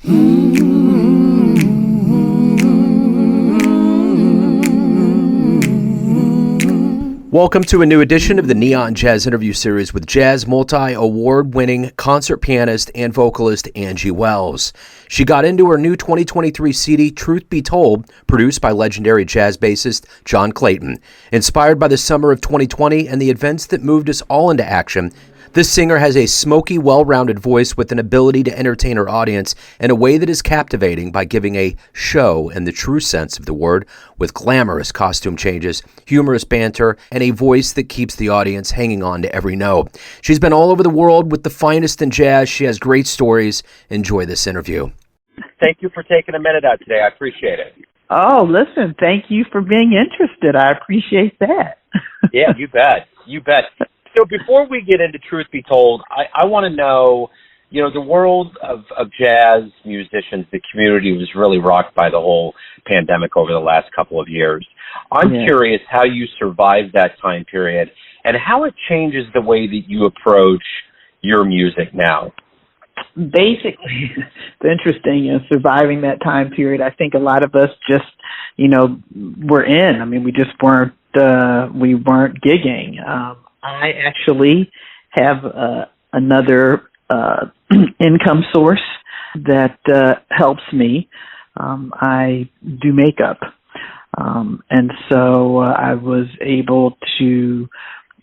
Welcome to a new edition of the Neon Jazz interview series with jazz multi-award-winning concert pianist and vocalist Angie Wells. She got into her new 2023 CD, Truth Be Told, produced by legendary jazz bassist John Clayton. Inspired by the summer of 2020 and the events that moved us all into action, this singer has a smoky, well-rounded voice with an ability to entertain her audience in a way that is captivating by giving a show in the true sense of the word, with glamorous costume changes, humorous banter, and a voice that keeps the audience hanging on to every note. She's been all over the world with the finest in jazz. She has great stories. Enjoy this interview. Thank you for taking a minute out today. I appreciate it. Oh, listen, thank you for being interested. I appreciate that. Yeah, you bet. You bet. So before we get into Truth Be Told, I want to know, the world of jazz musicians, the community was really rocked by the whole pandemic over the last couple of years. I'm curious how you survived that time period and how it changes the way that you approach your music now. Basically, it's interesting, surviving that time period. I think a lot of us just, were in. I mean, we just weren't gigging. I actually have another income source that helps me. I do makeup. And so I was able to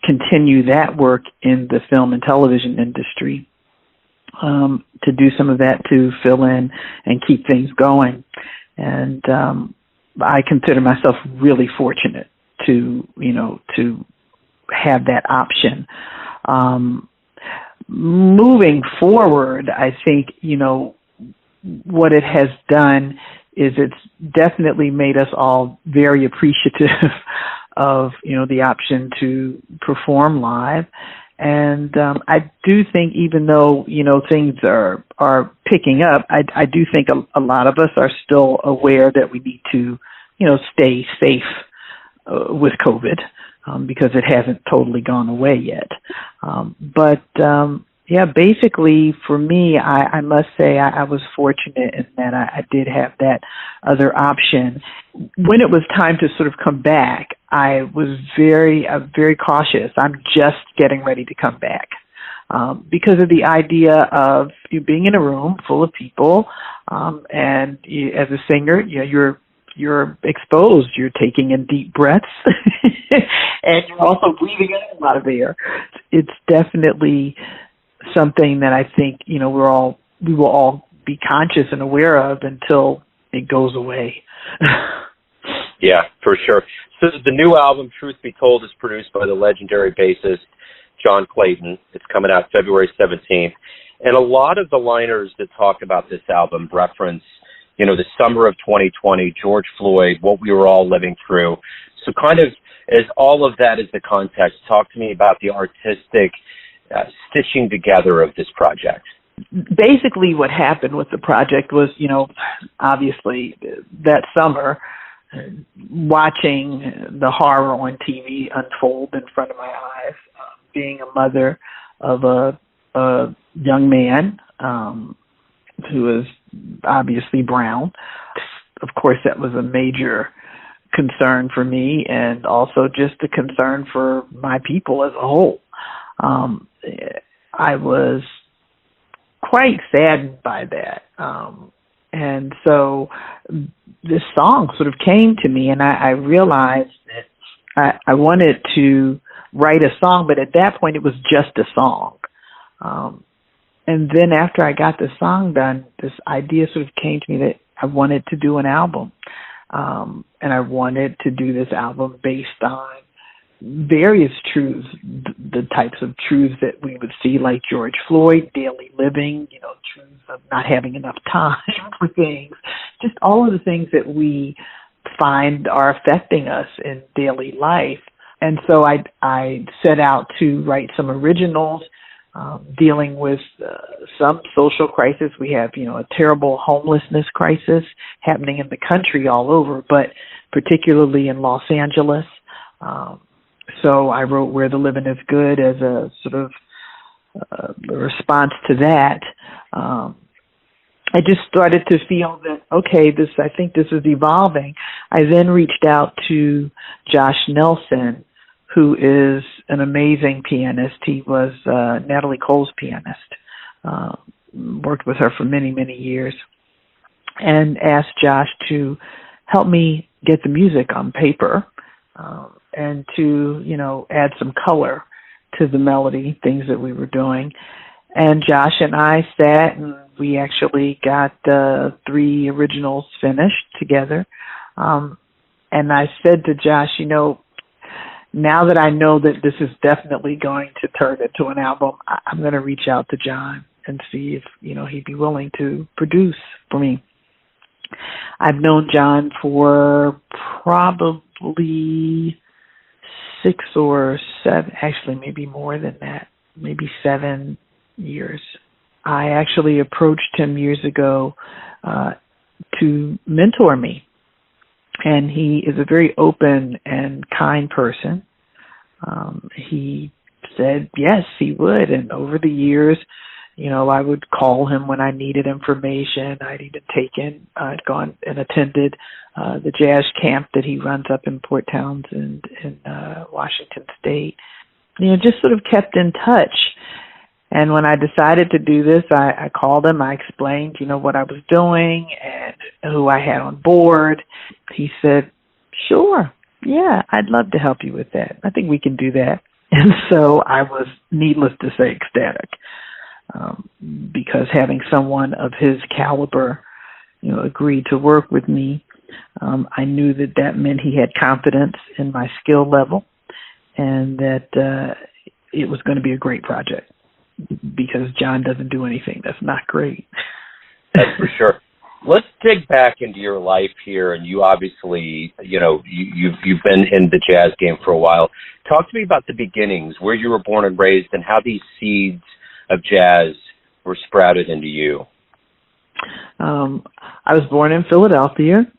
continue that work in the film and television industry, to do some of that to fill in and keep things going. And I consider myself really fortunate to have that option. Moving forward, I think, what it has done is it's definitely made us all very appreciative of, the option to perform live. And I do think even though, things are picking up, I do think a lot of us are still aware that we need to, stay safe with COVID. Because it hasn't totally gone away yet. But basically for me, I must say I was fortunate in that I did have that other option. When it was time to sort of come back, I was very cautious. I'm just getting ready to come back. Because of the idea of you being in a room full of people, and as a singer, you're exposed. You're taking in deep breaths, and you're also breathing in a lot of air. It's definitely something that I think we will all be conscious and aware of until it goes away. Yeah, for sure. So the new album, Truth Be Told, is produced by the legendary bassist John Clayton. It's coming out February 17th, and a lot of the liners that talk about this album reference the summer of 2020, George Floyd, what we were all living through. So kind of as all of that is the context, talk to me about the artistic stitching together of this project. Basically what happened with the project was, obviously that summer, watching the horror on TV unfold in front of my eyes, being a mother of a young man, who is obviously brown. Of course, that was a major concern for me, and also just a concern for my people as a whole. I was quite saddened by that. And so this song sort of came to me, and I realized that I wanted to write a song, but at that point it was just a song. And then after I got the song done, this idea sort of came to me that I wanted to do an album. And I wanted to do this album based on various truths, the types of truths that we would see, like George Floyd, daily living, truths of not having enough time for things, just all of the things that we find are affecting us in daily life. And so I set out to write some originals, dealing with some social crisis. We have, a terrible homelessness crisis happening in the country all over, but particularly in Los Angeles. So I wrote Where the Living is Good as a sort of a response to that. I just started to feel that, okay, I think this is evolving. I then reached out to Josh Nelson, who is an amazing pianist. He was Natalie Cole's pianist. Worked with her for many, many years, and asked Josh to help me get the music on paper, and to, add some color to the melody, things that we were doing. And Josh and I sat and we actually got 3 originals finished together. And I said to Josh, now that I know that this is definitely going to turn into an album, I'm going to reach out to John and see if, he'd be willing to produce for me. I've known John for probably 6 or 7, actually maybe more than that, maybe 7 years. I actually approached him years ago to mentor me. And he is a very open and kind person. He said yes, he would. And over the years, I would call him when I needed information. I'd gone and attended the jazz camp that he runs up in Port Townsend in Washington State. Just sort of kept in touch. And when I decided to do this, I called him. I explained, what I was doing and who I had on board. He said, sure, yeah, I'd love to help you with that. I think we can do that. And so I was, needless to say, ecstatic, because having someone of his caliber, agree to work with me, I knew that meant he had confidence in my skill level, and that it was going to be a great project. Because John doesn't do anything that's not great. That's for sure. Let's dig back into your life here, and you obviously, you've been in the jazz game for a while. Talk to me about the beginnings, where you were born and raised, and how these seeds of jazz were sprouted into you. I was born in Philadelphia.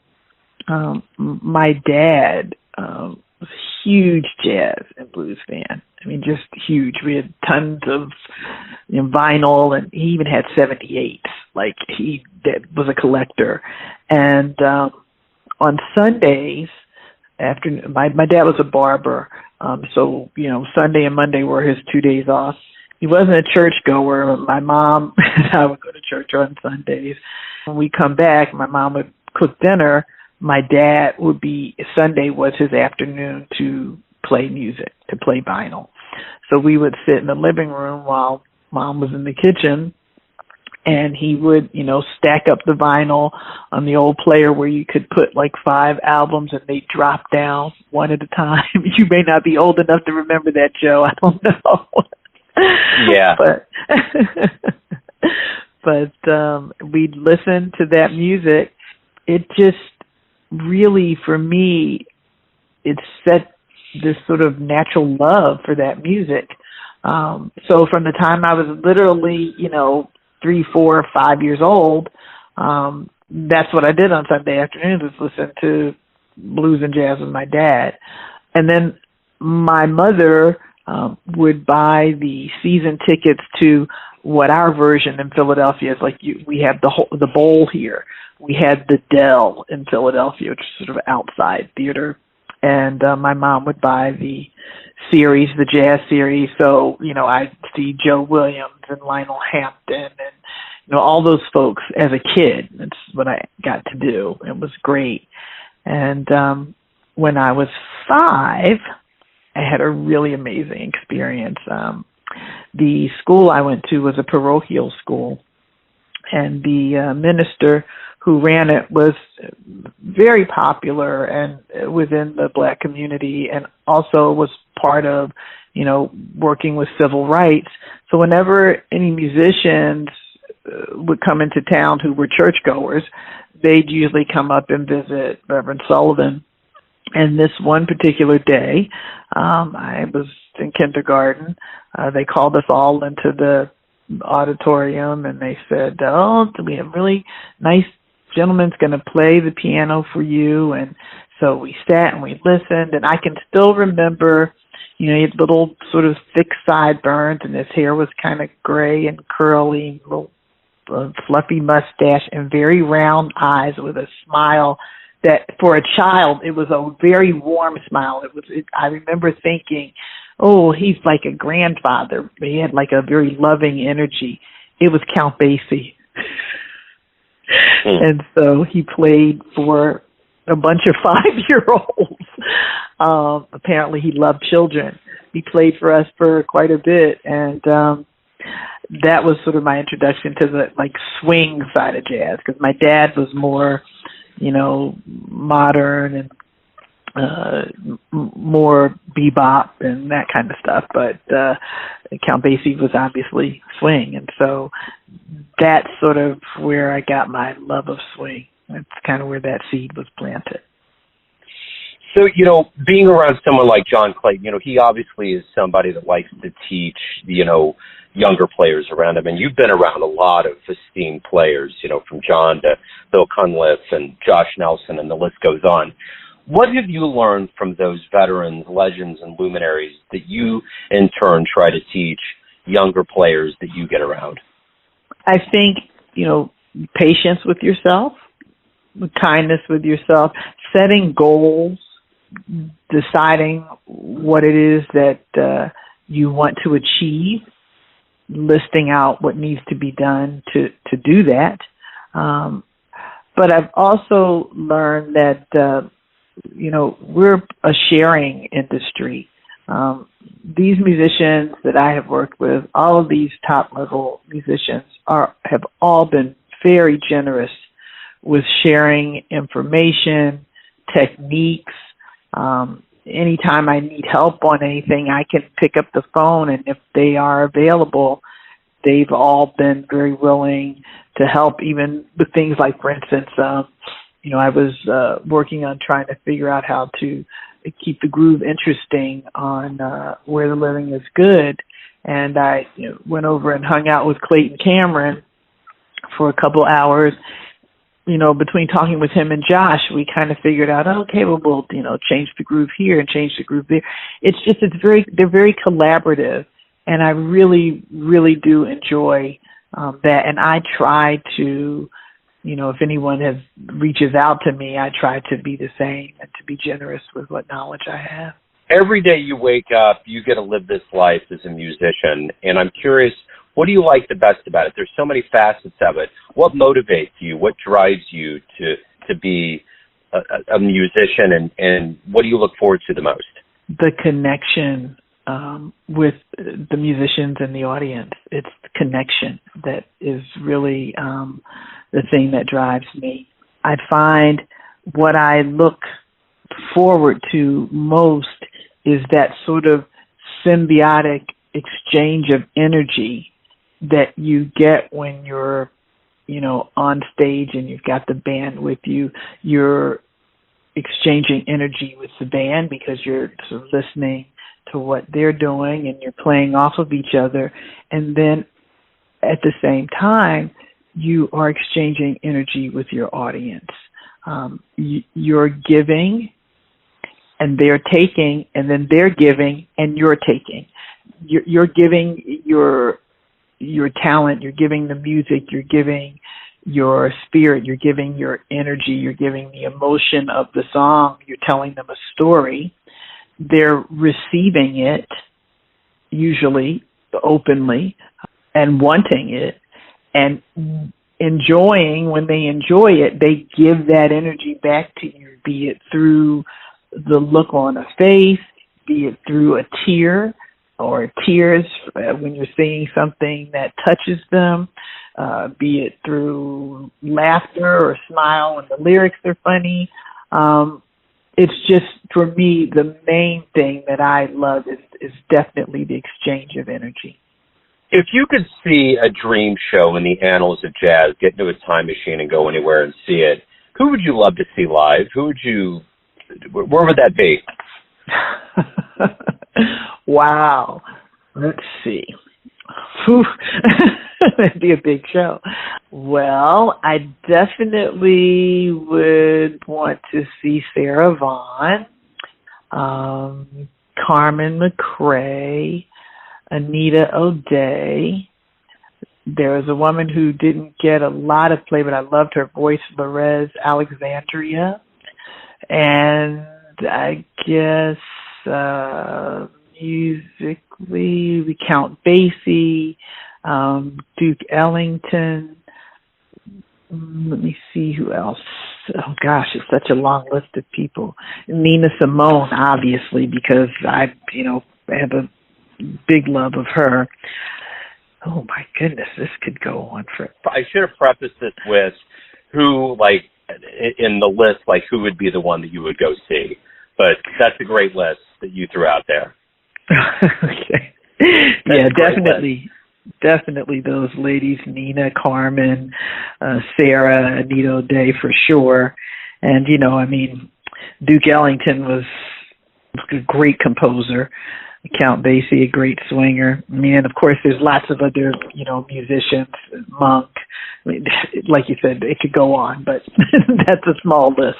My dad was a huge jazz and blues fan. I mean, just huge. We had tons of vinyl, and he even had 78s. Like, he was a collector. And on Sundays, after my dad was a barber, so Sunday and Monday were his 2 days off. He wasn't a churchgoer. My mom and I would go to church on Sundays. When we come back, my mom would cook dinner. My dad Sunday was his afternoon to play music, to play vinyl. So we would sit in the living room while Mom was in the kitchen, and he would, stack up the vinyl on the old player where you could put like 5 albums and they drop down one at a time. You may not be old enough to remember that, Joe. I don't know. Yeah. But we'd listen to that music. It just really, for me, it set this sort of natural love for that music. So from the time I was literally, 3, 4, 5 years old, that's what I did on Sunday afternoons, was listen to blues and jazz with my dad. And then my mother would buy the season tickets to what our version in Philadelphia is like. We have the bowl here. We had the Dell in Philadelphia, which is sort of outside theater. And my mom would buy the series, the jazz series. So, I'd see Joe Williams and Lionel Hampton and, all those folks as a kid. That's what I got to do. It was great. And when I was 5, I had a really amazing experience. The school I went to was a parochial school, and the minister who ran it was very popular and within the Black community, and also was part of, working with civil rights. So whenever any musicians would come into town who were churchgoers, they'd usually come up and visit Reverend Sullivan. And this one particular day, I was in kindergarten. They called us all into the auditorium, and they said, we have really nice gentleman's going to play the piano for you. And so we sat and we listened, and I can still remember, he had little sort of thick sideburns, and his hair was kind of gray and curly, little a fluffy mustache and very round eyes with a smile that for a child, it was a very warm smile. I remember thinking, oh, he's like a grandfather. He had like a very loving energy. It was Count Basie. And so he played for a bunch of 5-year-olds. Apparently he loved children. He played for us for quite a bit. And that was sort of my introduction to the like swing side of jazz, because my dad was more, modern and more bebop and that kind of stuff. But Count Basie was obviously swing. And so that's sort of where I got my love of swing. That's kind of where that seed was planted. So, being around someone like John Clayton, he obviously is somebody that likes to teach, younger players around him. And you've been around a lot of esteemed players, from John to Bill Cunliffe and Josh Nelson, and the list goes on. What have you learned from those veterans, legends, and luminaries that you, in turn, try to teach younger players that you get around? I think, patience with yourself, kindness with yourself, setting goals, deciding what it is that you want to achieve, listing out what needs to be done to do that. But I've also learned that, we're a sharing industry. These musicians that I have worked with, all of these top-level musicians have all been very generous with sharing information, techniques. Anytime I need help on anything, I can pick up the phone, and if they are available, they've all been very willing to help, even with things like, for instance, I was working on trying to figure out how to keep the groove interesting on Where the Living is Good, and I went over and hung out with Clayton Cameron for a couple hours. Between talking with him and Josh, we kind of figured out, okay, well, we'll, change the groove here and change the groove there. They're very collaborative, and I really, really do enjoy that. And I try to, if anyone reaches out to me, I try to be the same and to be generous with what knowledge I have. Every day you wake up, you get to live this life as a musician, and I'm curious, what do you like the best about it? There's so many facets of it. What motivates you? What drives you to be a musician, and what do you look forward to the most? The connection with the musicians and the audience. It's the connection that is really the thing that drives me. I find what I look forward to most is that sort of symbiotic exchange of energy that you get when you're, on stage and you've got the band with you. You're exchanging energy with the band because you're sort of listening to what they're doing and you're playing off of each other. And then at the same time, you are exchanging energy with your audience. You're giving and they're taking, and then they're giving and you're taking. You're giving your talent, you're giving the music, you're giving your spirit, you're giving your energy, you're giving the emotion of the song, you're telling them a story. They're receiving it, usually openly, and wanting it, and enjoying. When they enjoy it, they give that energy back to you, be it through the look on a face, be it through a tear, or tears when you're seeing something that touches them, be it through laughter or smile when the lyrics are funny. It's just, for me, the main thing that I love is definitely the exchange of energy. If you could see a dream show in the annals of jazz, get into a time machine and go anywhere and see it, who would you love to see live? Where would that be? Wow. Let's see. That'd be a big show. Well, I definitely would want to see Sarah Vaughan, Carmen McRae, Anita O'Day, There was a woman who didn't get a lot of play, but I loved her voice, Lorez Alexandria. And I guess musically, we count Basie, Duke Ellington. Let me see who else. Oh gosh, it's such a long list of people. Nina Simone, obviously, because I have a big love of her. Oh my goodness, this could go on for. I should have prefaced this with who, like, in the list, like, who would be the one that you would go see. But that's a great list that you threw out there. Okay. Yeah, definitely those ladies, Nina, Carmen, Sarah, Anita O'Day for sure. And, Duke Ellington was a great composer. Count Basie, a great swinger. And of course, there's lots of other, musicians, Monk. Like you said, it could go on, but that's a small list.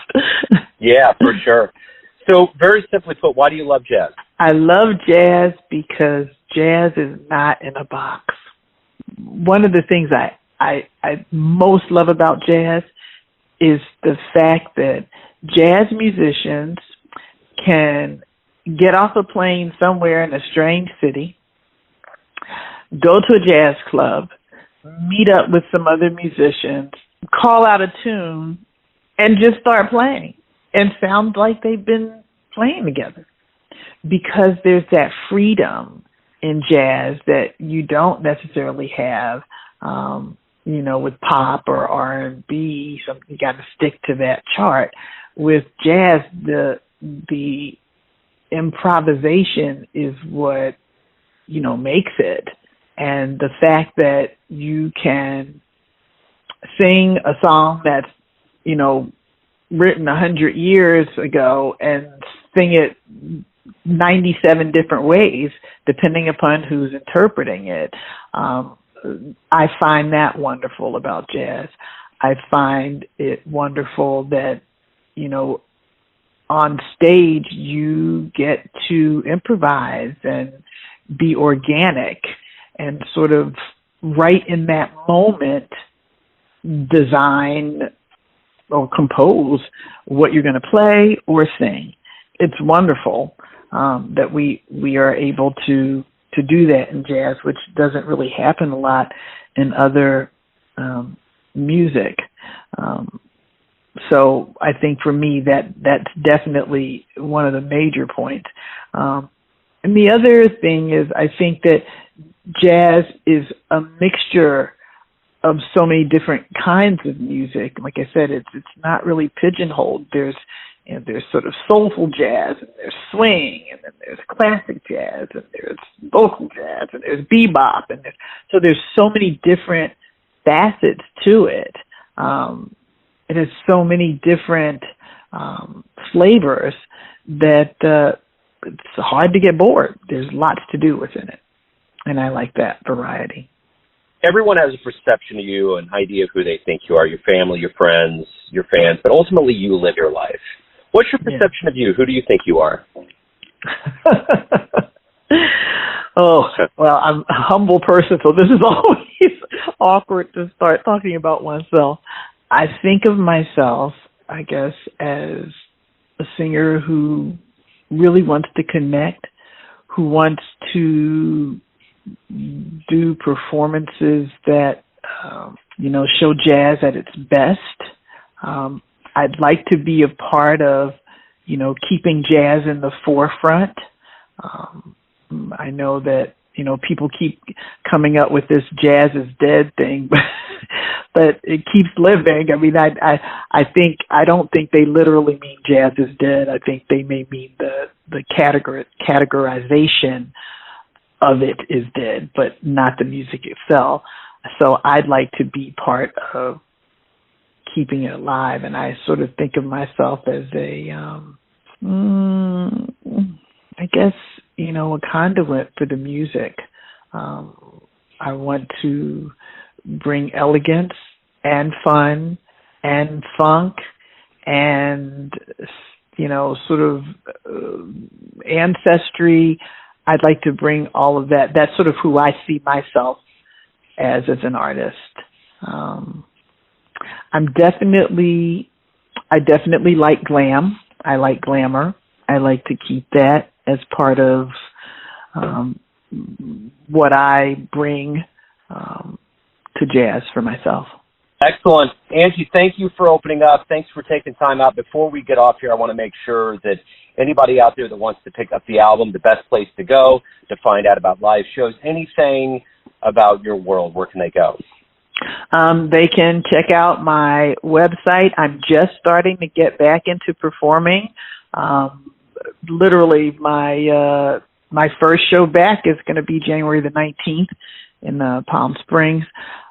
Yeah, for sure. So, very simply put, why do you love jazz? I love jazz because jazz is not in a box. One of the things I most love about jazz is the fact that jazz musicians can get off a plane somewhere in a strange city, go to a jazz club, meet up with some other musicians, call out a tune, and just start playing and sound like they've been playing together. Because there's that freedom in jazz that you don't necessarily have, with pop or R&B. Something you got to stick to that chart. With jazz, the improvisation is what makes it, and the fact that you can sing a song that's written 100 years ago and sing it 97 different ways depending upon who's interpreting it. I find that wonderful about jazz. I find it wonderful that on stage you get to improvise and be organic and sort of right in that moment design or compose what you're going to play or sing. It's wonderful that we are able to do that in jazz, which doesn't really happen a lot in other music. So I think for me that's definitely one of the major points. And the other thing is I think that jazz is a mixture of so many different kinds of music. Like I said, it's not really pigeonholed. There's sort of soulful jazz, and there's swing, and then there's classic jazz, and there's vocal jazz, and there's bebop, and there's so many different facets to it. It has so many different flavors that it's hard to get bored. There's lots to do within it, and I like that variety. Everyone has a perception of you, an idea of who they think you are, your family, your friends, your fans, but ultimately you live your life. What's your perception of you? Who do you think you are? Oh, well, I'm a humble person, so this is always awkward to start talking about oneself. I think of myself, I guess, as a singer who really wants to connect, who wants to do performances that, show jazz at its best. I'd like to be a part of, keeping jazz in the forefront. I know that, people keep coming up with this jazz is dead thing, but it keeps living. I mean, I don't think they literally mean jazz is dead. I think they may mean the categorization of it is dead, but not the music itself. So I'd like to be part of keeping it alive, and I sort of think of myself as I guess, a conduit for the music. I want to bring elegance and fun and funk and, sort of ancestry. I'd like to bring all of that. That's sort of who I see myself as an artist. I definitely like glam. I like glamour. I like to keep that as part of what I bring to jazz for myself. Excellent. Angie, thank you for opening up. Thanks for taking time out. Before we get off here, I want to make sure that anybody out there that wants to pick up the album, the best place to go to find out about live shows, anything about your world, where can they go? They can check out my website. I'm just starting to get back into performing. Literally, my first show back is going to be January the 19th in Palm Springs.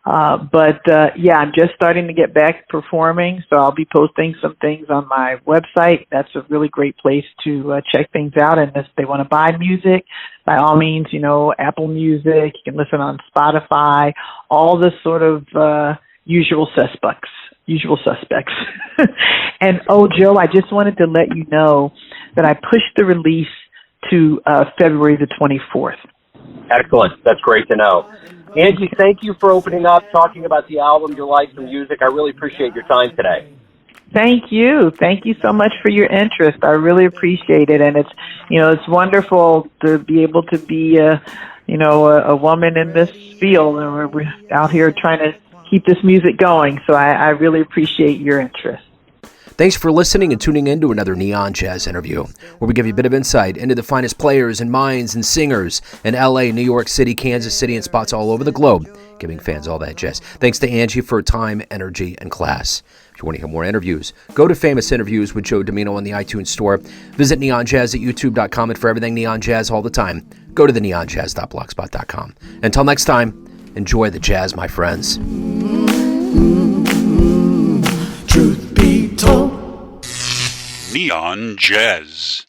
Yeah, I'm just starting to get back performing, so I'll be posting some things on my website. That's a really great place to check things out. And if they want to buy music, by all means, Apple Music, you can listen on Spotify, all the sort of usual suspects. And, Joe, I just wanted to let you know that I pushed the release to February the 24th. Excellent. That's great to know. Angie, thank you for opening up, talking about the album, your life, and music. I really appreciate your time today. Thank you. Thank you so much for your interest. I really appreciate it. And it's wonderful to be able to be a woman in this field, and we're out here trying to keep this music going. So I really appreciate your interest. Thanks for listening and tuning in to another Neon Jazz interview, where we give you a bit of insight into the finest players and minds and singers in LA, New York City, Kansas City, and spots all over the globe, giving fans all that jazz. Thanks to Angie for her time, energy, and class. If you want to hear more interviews, go to Famous Interviews with Joe Domino on the iTunes Store. Visit neonjazz at youtube.com, and for everything Neon Jazz all the time, go to the neonjazz.blogspot.com. Until next time, enjoy the jazz, my friends. Truth be told. Neon Jazz.